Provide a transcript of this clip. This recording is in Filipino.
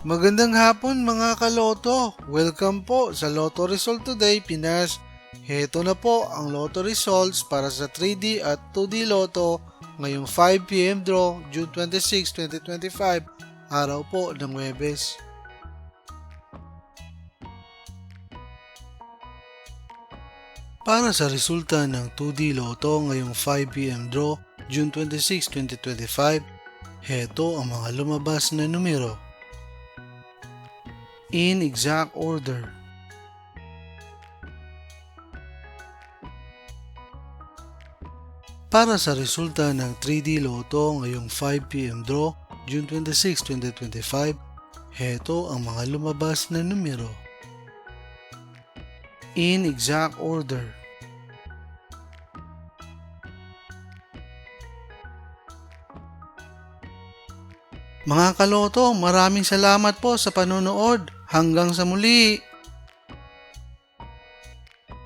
Magandang hapon mga kaloto! Welcome po sa Lotto Result Today Pinas. Heto na po ang Lotto Results para sa 3D at 2D Lotto ngayong 5 p.m. draw June 26, 2025, araw po ng Huwebes. Para sa resulta ng 2D Lotto ngayong 5 p.m. draw June 26, 2025, heto ang mga lumabas na numero. In exact order. Para sa resulta ng 3D Lotto ngayong 5 p.m. draw June 26, 2025, heto ang mga lumabas na numero. In exact order. Mga kaloto, maraming salamat po sa panonood. Hanggang sa muli!